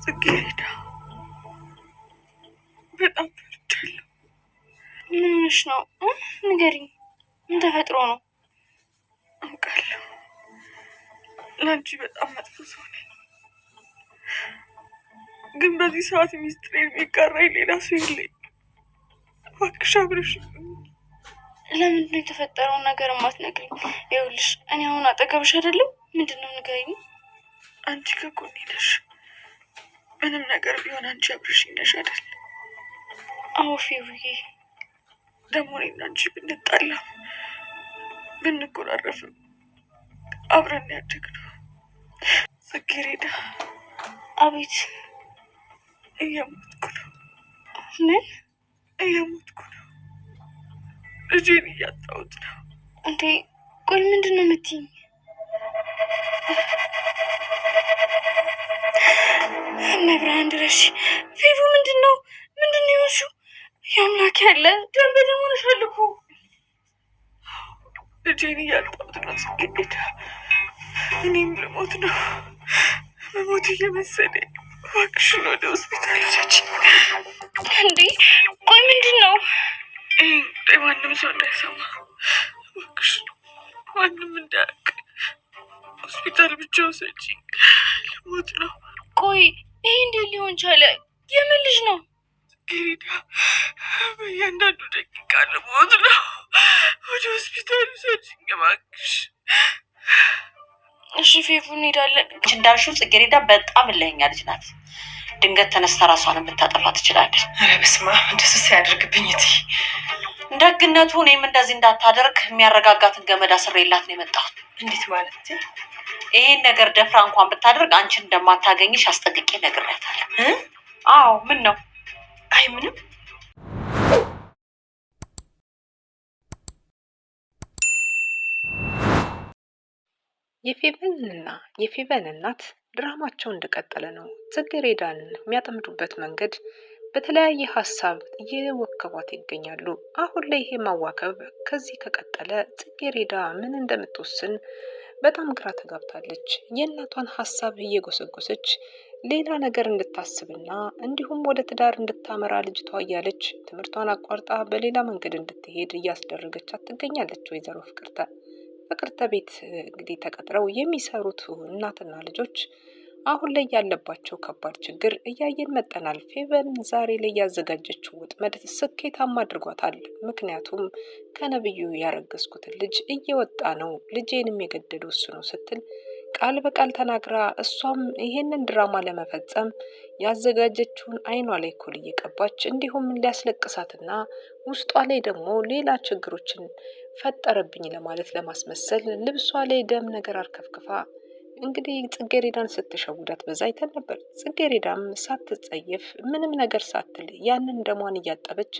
ጽጌረዳ በጣም ፈርቻለሁ። ምን ሆነሽ ነው? ንገሪኝ፣ ምን ተፈጥሮ ነው? አውቃለሁ ለአንቺ በጣም መጥፎ ሰው ነኝ፣ ግን በዚህ ሰዓት ሚስጥር የሚጋራኝ ሌላ ሰው የለኝም። እባክሽ አብረሽኝ። ለምንድነው የተፈጠረውን ነገር የማትነግሪኝ? ይኸውልሽ እኔ አሁን አጠገብሽ አይደለም። ምንድነው ንገሪኝ። አንቺ ከጎኔ ነሽ፣ ምንም ነገር ቢሆን አንቺ አብረሽኝ ነሽ አይደል? አዎ ፌቡዬ። ደግሞ እኔና አንቺ ብንጣላም ብንኮራረፍም አብረን ያደግነው። ጽጌረዳ። አቤት። እየሞትኩ ነው። ምን? እየሞትኩ ነው። ልጄን እያጣሁት ነው። እንዴ ቆይ ምንድን ነው የምትይኝ? መብርሃን ድረሽ። ፌቡ ምንድን ነው የሆንሽው? የአምላክ ያለ ደም በደም ሆነሻል እኮ። ልጄን እያጣሁት ነው ጽጌረዳ። እኔም ልሞት ነው። መሞት እየመሰለኝ እባክሽን ወደ ሆስፒታል ውሰጂኝ። እንዴ ቆይ ምንድን ነው? ይህ ማንም ሰው እንዳይሰማ እባክሽን፣ ማንም እንዳያውቅ ሆስፒታል ብቻ ውሰጂኝ። ልሞት ነው። ቆይ ይሄ እንዴት ሊሆን ቻለ? የምን ልጅ ነው? ጽጌረዳ በእያንዳንዱ ደቂቃ ልሞት ነው። ወደ ሆስፒታል ውሰጂኝ እባክሽ። እሺ ፌቡ እንሄዳለን። እንዳልሽው ጽጌረዳ በጣም እልኸኛ ልጅ ናት። ድንገት ተነስታ ራሷን ልታጠፋ ትችላለች። ኧረ በስመ አብ፣ እንደሱ ሲያደርግብኝ እቲ ደግነቱ እኔም እንደዚህ እንዳታደርግ የሚያረጋጋትን ገመድ አስሬላት ነው የመጣሁት። እንዴት ማለት? ይሄን ነገር ደፍራ እንኳን ብታደርግ አንቺን እንደማታገኝሽ አስጠንቅቄ ነግሬያታለሁ። አዎ ምን ነው? አይ ምንም። የፌቨንና የፌቨን እናት ድራማቸው እንደቀጠለ ነው። ጽጌረዳን የሚያጠምዱበት መንገድ በተለያየ ሀሳብ እየወከቧት ይገኛሉ። አሁን ላይ ይሄ ማዋከብ ከዚህ ከቀጠለ ጽጌረዳ ምን እንደምትወስን በጣም ግራ ተጋብታለች። የእናቷን ሀሳብ እየጎሰጎሰች ሌላ ነገር እንድታስብና እንዲሁም ወደ ትዳር እንድታመራ ልጅቷ እያለች ትምህርቷን አቋርጣ በሌላ መንገድ እንድትሄድ እያስደረገቻት ትገኛለች። ወይዘሮ ፍቅርተ ቤት እንግዲህ ተቀጥረው የሚሰሩት እናትና ልጆች አሁን ላይ ያለባቸው ከባድ ችግር እያየን መጠናል። ፌቨን ዛሬ ላይ ያዘጋጀችው ወጥመድ ስኬታማ አድርጓታል። ምክንያቱም ከነብዩ ያረገዝኩትን ልጅ እየወጣ ነው፣ ልጄንም የገደሉ እሱ ነው ስትል ቃል በቃል ተናግራ እሷም ይሄንን ድራማ ለመፈጸም ያዘጋጀችውን አይኗ ላይ ኩል እየቀባች እንዲሁም ሊያስለቅሳትና ውስጧ ላይ ደግሞ ሌላ ችግሮችን ፈጠረብኝ ለማለት ለማስመሰል ልብሷ ላይ ደም ነገር አርከፍክፋ እንግዲህ ጽጌረዳን ስትሸውዳት በዛ አይተን ነበር። ጽጌረዳም ሳትጸየፍ ምንም ነገር ሳትል ያንን ደሟን እያጠበች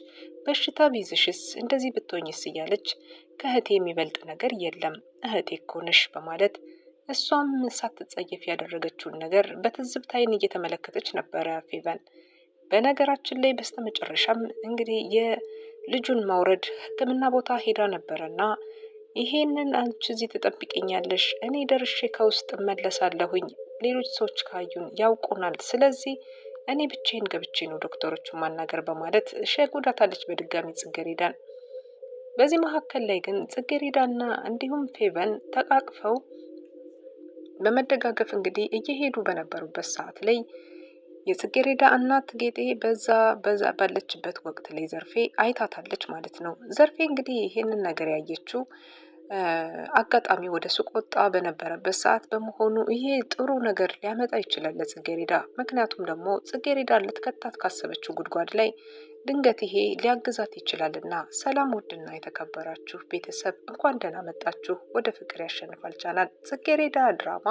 በሽታ ቢይዝሽስ እንደዚህ ብትሆኝስ እያለች ከእህቴ የሚበልጥ ነገር የለም እህቴ እኮ ነሽ በማለት እሷም ሳትጸየፍ ያደረገችውን ነገር በትዝብት ዓይን እየተመለከተች ነበረ ፌቨን። በነገራችን ላይ በስተመጨረሻም እንግዲህ የልጁን ማውረድ ሕክምና ቦታ ሄዳ ነበረና ይሄንን አንቺ እዚህ ትጠብቂኛለሽ፣ እኔ ደርሼ ከውስጥ እመለሳለሁኝ፣ ሌሎች ሰዎች ካዩን ያውቁናል፣ ስለዚህ እኔ ብቻዬን ገብቼ ነው ዶክተሮቹን ማናገር በማለት ሸጉዳታለች በድጋሚ ጽጌረዳን። በዚህ መካከል ላይ ግን ጽጌረዳና እንዲሁም ፌቨን ተቃቅፈው በመደጋገፍ እንግዲህ እየሄዱ በነበሩበት ሰዓት ላይ የጽጌረዳ እናት ጌጤ በዛ ባለችበት ወቅት ላይ ዘርፌ አይታታለች ማለት ነው። ዘርፌ እንግዲህ ይሄንን ነገር ያየችው አጋጣሚ ወደ ሱቅ ወጣ በነበረበት ሰዓት በመሆኑ ይሄ ጥሩ ነገር ሊያመጣ ይችላል ለጽጌረዳ። ምክንያቱም ደግሞ ጽጌረዳ ልትከታት ካሰበችው ጉድጓድ ላይ ድንገት ይሄ ሊያግዛት ይችላልና። ሰላም ውድና የተከበራችሁ ቤተሰብ እንኳን ደህና መጣችሁ ወደ ፍቅር ያሸንፋል ቻናል። ጽጌረዳ ድራማ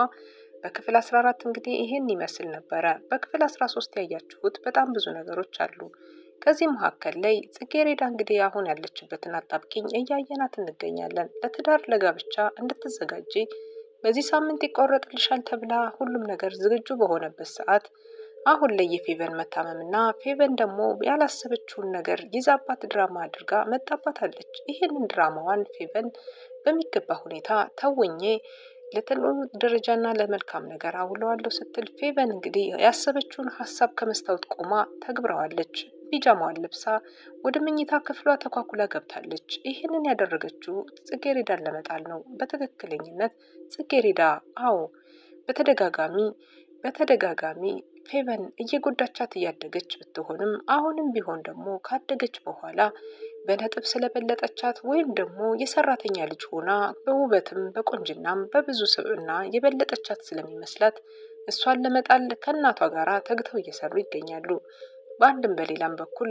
በክፍል 14 እንግዲህ ይሄን ይመስል ነበረ። በክፍል 13 ያያችሁት በጣም ብዙ ነገሮች አሉ። ከዚህ መካከል ላይ ጽጌረዳ እንግዲህ አሁን ያለችበትን አጣብቂኝ እያየናት እንገኛለን። ለትዳር ለጋብቻ እንድትዘጋጂ በዚህ ሳምንት ይቆረጥልሻል ተብላ ሁሉም ነገር ዝግጁ በሆነበት ሰዓት አሁን ላይ የፌቨን መታመምና ፌቨን ደግሞ ያላሰበችውን ነገር ይዛባት ድራማ አድርጋ መጣባታለች። ይህንን ድራማዋን ፌቨን በሚገባ ሁኔታ ተወኜ ለጥሩ ደረጃና ለመልካም ነገር አውለዋለሁ ስትል ፌቨን እንግዲህ ያሰበችውን ሀሳብ ከመስታወት ቆማ ተግብረዋለች። ቢጃማዋን ለብሳ ወደ መኝታ ክፍሏ ተኳኩላ ገብታለች። ይህንን ያደረገችው ጽጌሬዳን ለመጣል ነው። በትክክለኝነት ጽጌሬዳ አዎ በተደጋጋሚ ፌቨን እየጎዳቻት እያደገች ብትሆንም አሁንም ቢሆን ደግሞ ካደገች በኋላ በነጥብ ስለበለጠቻት ወይም ደግሞ የሰራተኛ ልጅ ሆና በውበትም በቁንጅናም በብዙ ስብዕና የበለጠቻት ስለሚመስላት እሷን ለመጣል ከእናቷ ጋር ተግተው እየሰሩ ይገኛሉ። በአንድም በሌላም በኩል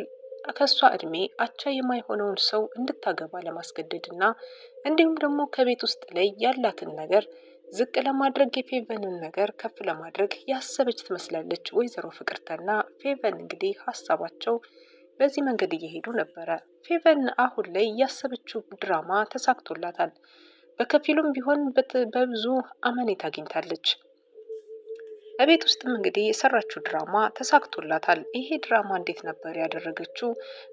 ከእሷ እድሜ አቻ የማይሆነውን ሰው እንድታገባ ለማስገደድ እና እንዲሁም ደግሞ ከቤት ውስጥ ላይ ያላትን ነገር ዝቅ ለማድረግ የፌቨንን ነገር ከፍ ለማድረግ ያሰበች ትመስላለች። ወይዘሮ ፍቅርተና ፌቨን እንግዲህ ሀሳባቸው በዚህ መንገድ እየሄዱ ነበረ። ፌቨን አሁን ላይ ያሰበችው ድራማ ተሳክቶላታል። በከፊሉም ቢሆን በብዙ አመኔታ አግኝታለች። በቤት ውስጥም እንግዲህ የሰራችው ድራማ ተሳክቶላታል። ይሄ ድራማ እንዴት ነበር ያደረገችው?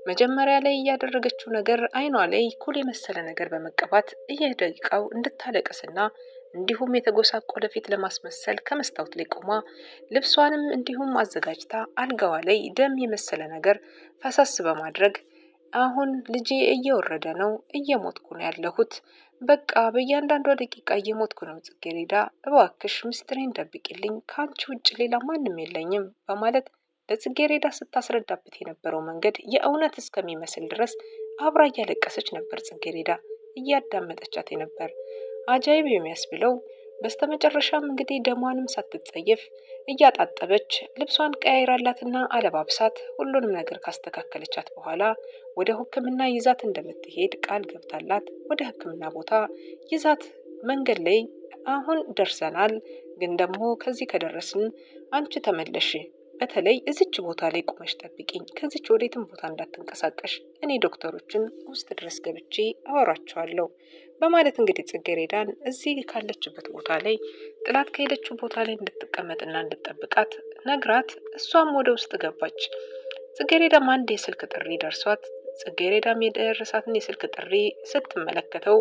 መጀመሪያ ላይ ያደረገችው ነገር አይኗ ላይ ኩል የመሰለ ነገር በመቀባት እየደቂቃው እንድታለቅስና እንዲሁም የተጎሳቆለ ፊት ለማስመሰል ከመስታወት ላይ ቆማ ልብሷንም እንዲሁም አዘጋጅታ አልጋዋ ላይ ደም የመሰለ ነገር ፈሰስ በማድረግ አሁን ልጄ እየወረደ ነው፣ እየሞትኩ ነው ያለሁት፣ በቃ በእያንዳንዷ ደቂቃ እየሞትኩ ነው ጽጌሬዳ፣ እባክሽ ምስጢሬን ደብቂልኝ፣ ከአንቺ ውጭ ሌላ ማንም የለኝም በማለት ለጽጌሬዳ ስታስረዳበት የነበረው መንገድ የእውነት እስከሚመስል ድረስ አብራ እያለቀሰች ነበር። ጽጌሬዳ እያዳመጠቻት ነበር። አጃይብ የሚያስብለው በስተመጨረሻም እንግዲህ ደሟንም ሳትጸየፍ እያጣጠበች ልብሷን ቀያይራላትና አለባብሳት ሁሉንም ነገር ካስተካከለቻት በኋላ ወደ ሕክምና ይዛት እንደምትሄድ ቃል ገብታላት ወደ ሕክምና ቦታ ይዛት መንገድ ላይ አሁን ደርሰናል፣ ግን ደግሞ ከዚህ ከደረስን አንቺ ተመለሽ፣ በተለይ እዚች ቦታ ላይ ቁመሽ ጠብቂኝ፣ ከዚች ወዴትም ቦታ እንዳትንቀሳቀሽ፣ እኔ ዶክተሮችን ውስጥ ድረስ ገብቼ አወራቸዋለሁ በማለት እንግዲህ ጽጌሬዳን እዚህ ካለችበት ቦታ ላይ ጥላት ከሄደችው ቦታ ላይ እንድትቀመጥና እንድትጠብቃት ነግራት እሷም ወደ ውስጥ ገባች። ጽጌሬዳም አንድ የስልክ ጥሪ ደርሷት ጽጌሬዳም የደረሳትን የስልክ ጥሪ ስትመለከተው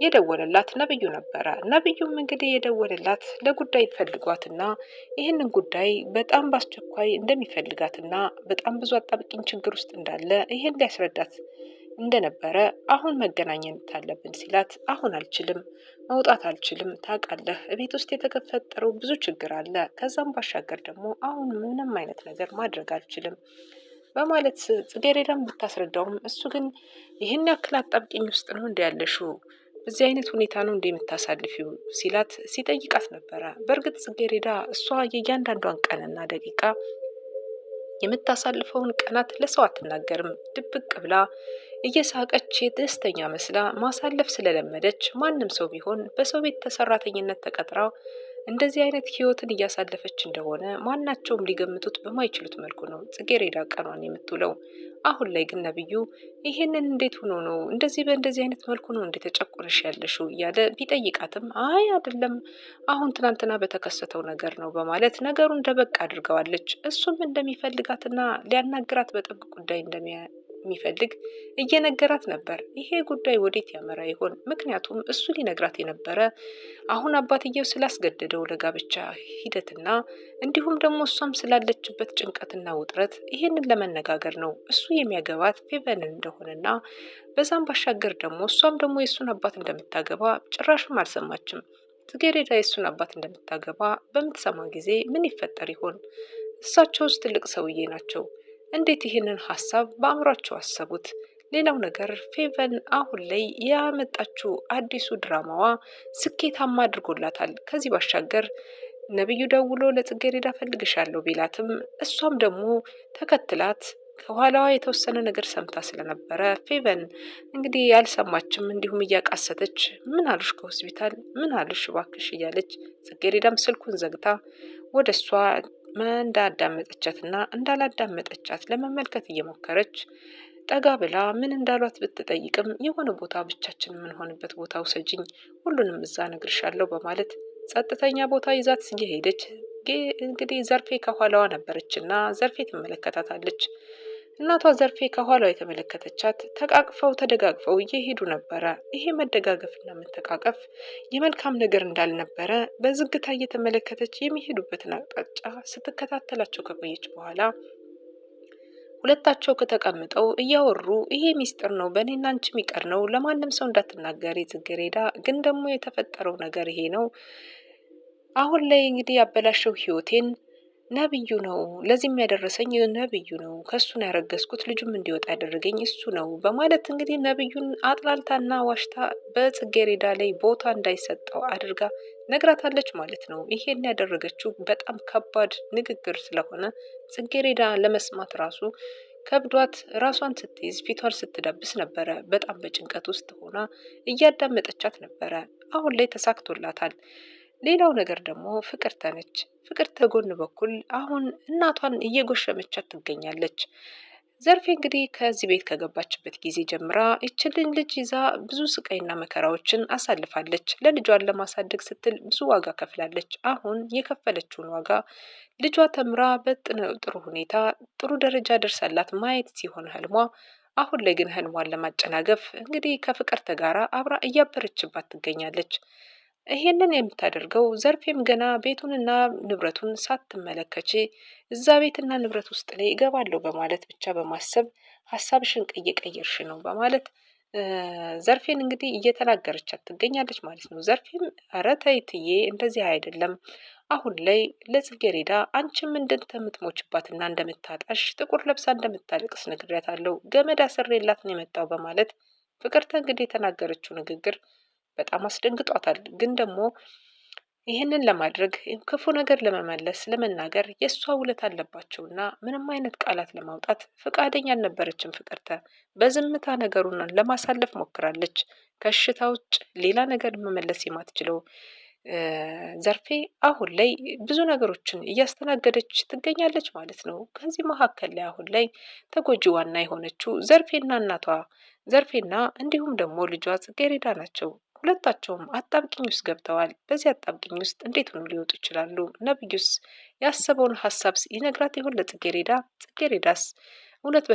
የደወለላት ነብዩ ነበረ። ነብዩም እንግዲህ የደወለላት ለጉዳይ ፈልጓትና ይህንን ጉዳይ በጣም በአስቸኳይ እንደሚፈልጋትና በጣም ብዙ አጣብቂኝ ችግር ውስጥ እንዳለ ይሄን ሊያስረዳት እንደነበረ አሁን መገናኘት አለብን ሲላት አሁን አልችልም፣ መውጣት አልችልም፣ ታውቃለህ ቤት ውስጥ የተፈጠረው ብዙ ችግር አለ፣ ከዛም ባሻገር ደግሞ አሁን ምንም አይነት ነገር ማድረግ አልችልም በማለት ጽጌሬዳም ብታስረዳውም እሱ ግን ይህን ያክል አጣብቂኝ ውስጥ ነው እንዲ ያለሽው፣ በዚህ አይነት ሁኔታ ነው እንደ የምታሳልፊው ሲላት ሲጠይቃት ነበረ። በእርግጥ ጽጌሬዳ እሷ የእያንዳንዷን ቀንና ደቂቃ የምታሳልፈውን ቀናት ለሰው አትናገርም። ድብቅ ብላ እየሳቀች ደስተኛ መስላ ማሳለፍ ስለለመደች ማንም ሰው ቢሆን በሰው ቤት ሰራተኝነት ተቀጥራ እንደዚህ አይነት ህይወትን እያሳለፈች እንደሆነ ማናቸውም ሊገምቱት በማይችሉት መልኩ ነው ጽጌሬዳ ቀኗን የምትውለው። አሁን ላይ ግን ነብዩ ይሄንን እንዴት ሆኖ ነው እንደዚህ በእንደዚህ አይነት መልኩ ነው እንዴት ተጨቁነሽ ያለሽው እያለ ቢጠይቃትም አይ አይደለም አሁን ትናንትና በተከሰተው ነገር ነው በማለት ነገሩን ደበቅ አድርገዋለች። እሱም እንደሚፈልጋትና ሊያናግራት በጥብቅ ጉዳይ እንደሚፈልግ እየነገራት ነበር። ይሄ ጉዳይ ወዴት ያመራ ይሆን? ምክንያቱም እሱ ሊነግራት የነበረ አሁን አባትየው ስላስገደደው ለጋብቻ ሂደትና እንዲሁም ደግሞ እሷም ስላለችበት ጭንቀትና ውጥረት ይሄንን ለመነጋገር ነው። እሱ የሚያገባት ፌቨንን እንደሆነና በዛም ባሻገር ደግሞ እሷም ደግሞ የእሱን አባት እንደምታገባ ጭራሽም አልሰማችም። ጽጌሬዳ የእሱን አባት እንደምታገባ በምትሰማ ጊዜ ምን ይፈጠር ይሆን? እሳቸውስ ትልቅ ሰውዬ ናቸው። እንዴት ይህንን ሀሳብ በአእምሯቸው አሰቡት? ሌላው ነገር ፌቨን አሁን ላይ ያመጣችው አዲሱ ድራማዋ ስኬታማ አድርጎላታል። ከዚህ ባሻገር ነብዩ ደውሎ ለጽጌሬዳ ፈልግሻለሁ ቢላትም እሷም ደግሞ ተከትላት ከኋላዋ የተወሰነ ነገር ሰምታ ስለነበረ ፌቨን እንግዲህ ያልሰማችም እንዲሁም እያቃሰተች ምን አሉሽ ከሆስፒታል ምን አሉሽ እባክሽ እያለች ጽጌሬዳም ስልኩን ዘግታ ወደ እሷ እንዳዳመጠቻትና እንዳላዳመጠቻት ለመመልከት እየሞከረች ጠጋ ብላ ምን እንዳሏት ብትጠይቅም የሆነ ቦታ ብቻችን የምንሆንበት ቦታ ውሰጅኝ፣ ሁሉንም እዛ እነግርሻለሁ በማለት ጸጥተኛ ቦታ ይዛት እየሄደች እንግዲህ ዘርፌ ከኋላዋ ነበረችና ዘርፌ ትመለከታታለች። እናቷ ዘርፌ ከኋላው የተመለከተቻት ተቃቅፈው ተደጋግፈው እየሄዱ ነበረ። ይሄ መደጋገፍና መተቃቀፍ የመልካም ነገር እንዳልነበረ በዝግታ እየተመለከተች የሚሄዱበትን አቅጣጫ ስትከታተላቸው ከቆየች በኋላ ሁለታቸው ከተቀምጠው እያወሩ ይሄ ሚስጥር ነው፣ በእኔና አንቺ የሚቀር ነው፣ ለማንም ሰው እንዳትናገሪ ጽጌረዳ፣ ግን ደግሞ የተፈጠረው ነገር ይሄ ነው። አሁን ላይ እንግዲህ ያበላሸው ህይወቴን ነብዩ ነው፣ ለዚህም ያደረሰኝ ነብዩ ነው፣ ከሱ ነው ያረገዝኩት፣ ልጁም እንዲወጣ ያደረገኝ እሱ ነው በማለት እንግዲህ ነብዩን አጥላልታና ዋሽታ በጽጌረዳ ላይ ቦታ እንዳይሰጠው አድርጋ ነግራታለች ማለት ነው። ይሄን ያደረገችው በጣም ከባድ ንግግር ስለሆነ ጽጌረዳ ለመስማት ራሱ ከብዷት ራሷን ስትይዝ ፊቷን ስትዳብስ ነበረ። በጣም በጭንቀት ውስጥ ሆና እያዳመጠቻት ነበረ። አሁን ላይ ተሳክቶላታል። ሌላው ነገር ደግሞ ፍቅርተ ነች። ፍቅርተ ጎን በኩል አሁን እናቷን እየጎሸመቻት ትገኛለች። ዘርፌ እንግዲህ ከዚህ ቤት ከገባችበት ጊዜ ጀምራ ይችልን ልጅ ይዛ ብዙ ስቃይና መከራዎችን አሳልፋለች። ለልጇን ለማሳደግ ስትል ብዙ ዋጋ ከፍላለች። አሁን የከፈለችውን ዋጋ ልጇ ተምራ በጥሩ ሁኔታ ጥሩ ደረጃ ደርሳላት ማየት ሲሆን ህልሟ፣ አሁን ላይ ግን ህልሟን ለማጨናገፍ እንግዲህ ከፍቅርተ ጋራ አብራ እያበረችባት ትገኛለች። ይሄንን የምታደርገው ዘርፌም ገና ቤቱንና ንብረቱን ሳትመለከች እዛ ቤትና ንብረት ውስጥ ላይ እገባለሁ በማለት ብቻ በማሰብ ሀሳብሽን እየቀየርሽ ነው በማለት ዘርፌን እንግዲህ እየተናገረቻት ትገኛለች ማለት ነው። ዘርፌም ኧረ ተይ እትዬ እንደዚህ አይደለም፣ አሁን ላይ ለጽጌረዳ አንቺም እንደምትሞችባትና እንደምታጣሽ ጥቁር ለብሳ እንደምታለቅስ ነግሬያታለሁ፣ ገመድ አስሬላት ነው የመጣው በማለት ፍቅርተ እንግዲህ የተናገረችው ንግግር በጣም አስደንግጧታል። ግን ደግሞ ይህንን ለማድረግ ክፉ ነገር ለመመለስ ለመናገር የእሷ ውለት አለባቸውና ምንም አይነት ቃላት ለማውጣት ፈቃደኛ አልነበረችም። ፍቅርተ በዝምታ ነገሩን ለማሳለፍ ሞክራለች። ከእሽታ ውጭ ሌላ ነገር መመለስ የማትችለው ዘርፌ አሁን ላይ ብዙ ነገሮችን እያስተናገደች ትገኛለች ማለት ነው። ከዚህ መካከል ላይ አሁን ላይ ተጎጂ ዋና የሆነችው ዘርፌና እናቷ ዘርፌና እንዲሁም ደግሞ ልጇ ጽጌረዳ ናቸው። ሁለታቸውም አጣብቂኝ ውስጥ ገብተዋል። በዚህ አጣብቂኝ ውስጥ እንዴት ሆኖ ሊወጡ ይችላሉ? ነብዩስ ያሰበውን ሀሳብ ይነግራት ይሆን ለጽጌረዳ? ጽጌረዳስ እውነት